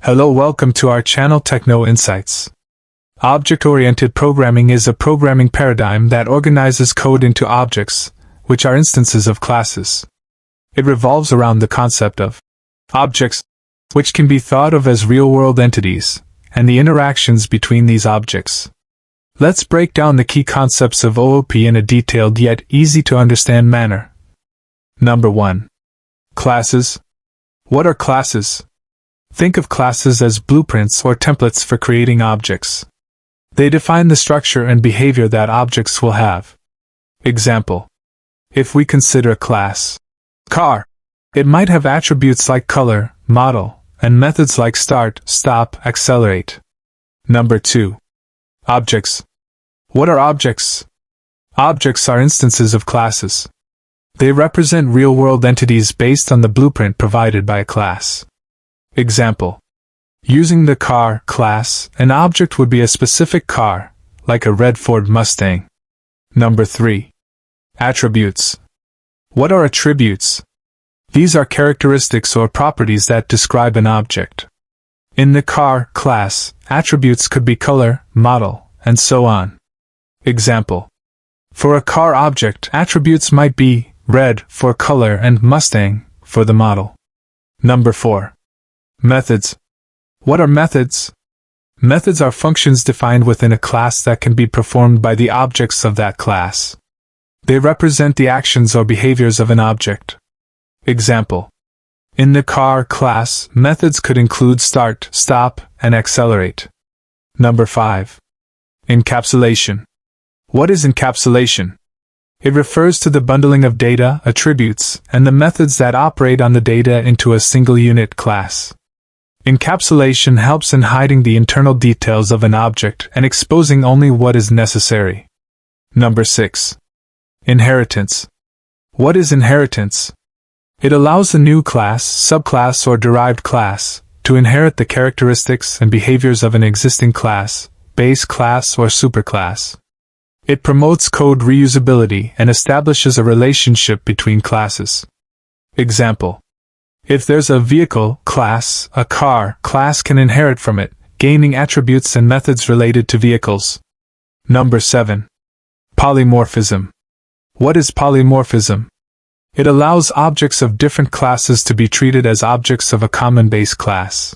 Hello, welcome to our channel Techno Insights. Object-oriented programming is a programming paradigm that organizes code into objects, which are instances of classes. It revolves around the concept of objects, which can be thought of as real-world entities, and the interactions between these objects. Let's break down the key concepts of OOP in a detailed yet easy-to-understand manner. Number 1. Classes. What are classes? Think of classes as blueprints or templates for creating objects. They define the structure and behavior that objects will have. Example. If we consider a class car, it might have attributes like color, model, and methods like start, stop, accelerate. Number 2. Objects. What are objects? Objects are instances of classes. They represent real-world entities based on the blueprint provided by a class. Example. Using the car class, an object would be a specific car, like a red Ford Mustang. Number 3. Attributes. What are attributes? These are characteristics or properties that describe an object. In the car class, attributes could be color, model, and so on. Example. For a car object, attributes might be red for color and Mustang for the model. Number 4. Methods. What are methods? Methods are functions defined within a class that can be performed by the objects of that class. They represent the actions or behaviors of an object. Example. In the car class, methods could include start, stop, and accelerate. Number 5. Encapsulation. What is encapsulation? It refers to the bundling of data, attributes, and the methods that operate on the data into a single unit class. Encapsulation helps in hiding the internal details of an object and exposing only what is necessary. Number 6. Inheritance. What is inheritance? It allows a new class, subclass, or derived class to inherit the characteristics and behaviors of an existing class, base class, or superclass. It promotes code reusability and establishes a relationship between classes. Example. If there's a vehicle class, a car class can inherit from it, gaining attributes and methods related to vehicles. Number 7. Polymorphism. What is polymorphism? It allows objects of different classes to be treated as objects of a common base class.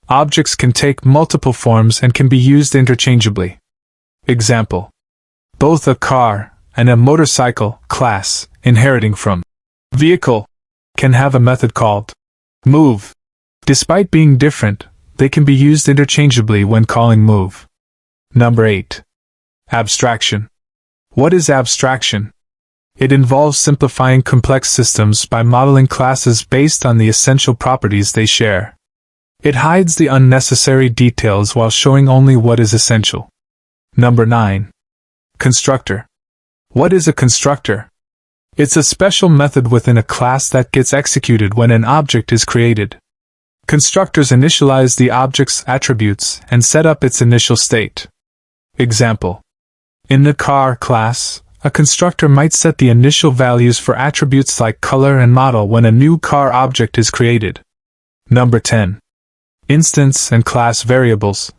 Objects can take multiple forms and can be used interchangeably. Example. Both a car and a motorcycle class, inheriting from vehicle, can have a method called move. Despite being different, they can be used interchangeably when calling move. Number 8. Abstraction. What is abstraction? It involves simplifying complex systems by modeling classes based on the essential properties they share. It hides the unnecessary details while showing only what is essential. Number 9. Constructor. What is a constructor? It's a special method within a class that gets executed when an object is created. Constructors initialize the object's attributes and set up its initial state. Example. In the car class, a constructor might set the initial values for attributes like color and model when a new car object is created. Number 10. Instance and class variables.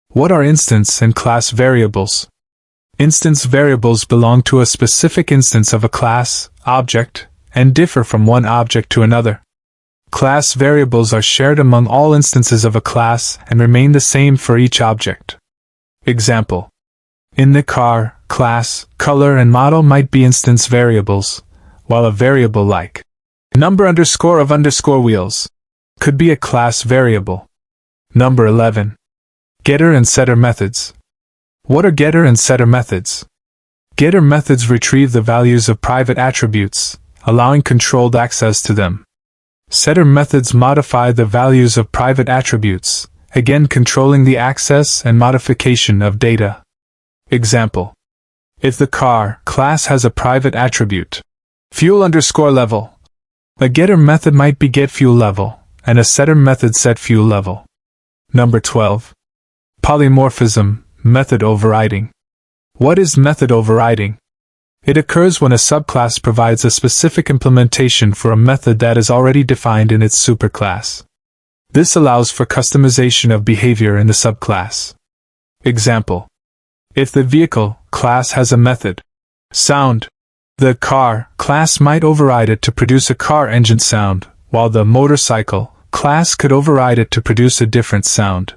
What are instance and class variables? Instance variables belong to a specific instance of a class, object, and differ from one object to another. Class variables are shared among all instances of a class and remain the same for each object. Example. In the car class, color and model might be instance variables, while a variable like number of wheels could be a class variable. Number 11. Getter and setter methods. What are getter and setter methods? Getter methods retrieve the values of private attributes, allowing controlled access to them. Setter methods modify the values of private attributes, again controlling the access and modification of data. Example. If the car class has a private attribute, fuel_level, a getter method might be getFuelLevel, and a setter method setFuelLevel. Number 12. Polymorphism. Method overriding. What is method overriding? It occurs when a subclass provides a specific implementation for a method that is already defined in its superclass. This allows for customization of behavior in the subclass. Example: if the vehicle class has a method sound, the car class might override it to produce a car engine sound, while the motorcycle class could override it to produce a different sound.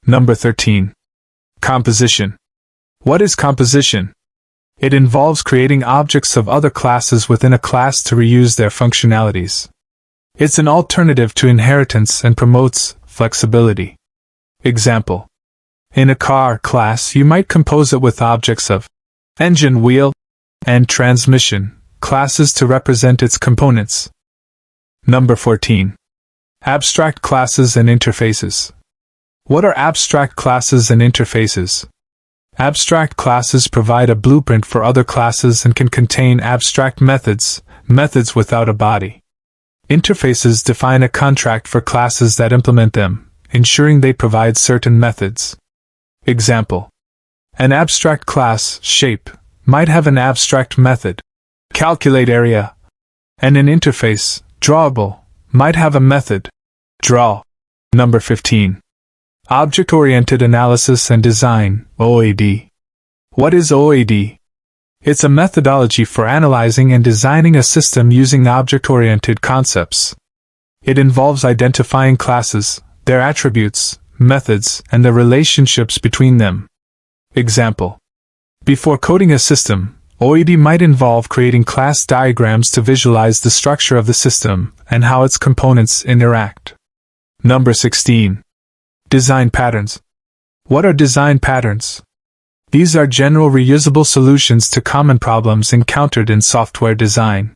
Number 13. Composition. What is composition? It involves creating objects of other classes within a class to reuse their functionalities. It's an alternative to inheritance and promotes flexibility. Example: in a car class, you might compose it with objects of engine, wheel, and transmission classes to represent its components. Number 14. Abstract classes and interfaces. What are abstract classes and interfaces? Abstract classes provide a blueprint for other classes and can contain abstract methods without a body. Interfaces define a contract for classes that implement them, ensuring they provide certain methods. Example: an abstract class, shape, might have an abstract method, calculate area, and an interface, drawable, might have a method, draw. Number 15. Object-oriented analysis and design, OAD. What is OAD? It's a methodology for analyzing and designing a system using object-oriented concepts. It involves identifying classes, their attributes, methods, and the relationships between them. Example: before coding a system, OAD might involve creating class diagrams to visualize the structure of the system and how its components interact. Number 16. Design patterns. What are design patterns? These are general reusable solutions to common problems encountered in software design.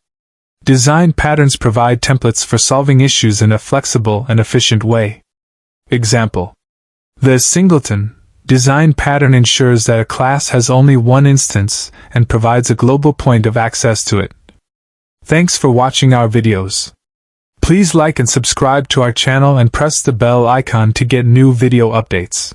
Design patterns provide templates for solving issues in a flexible and efficient way. Example: the singleton design pattern ensures that a class has only one instance and provides a global point of access to it. Thanks for watching our videos. Please like and subscribe to our channel and press the bell icon to get new video updates.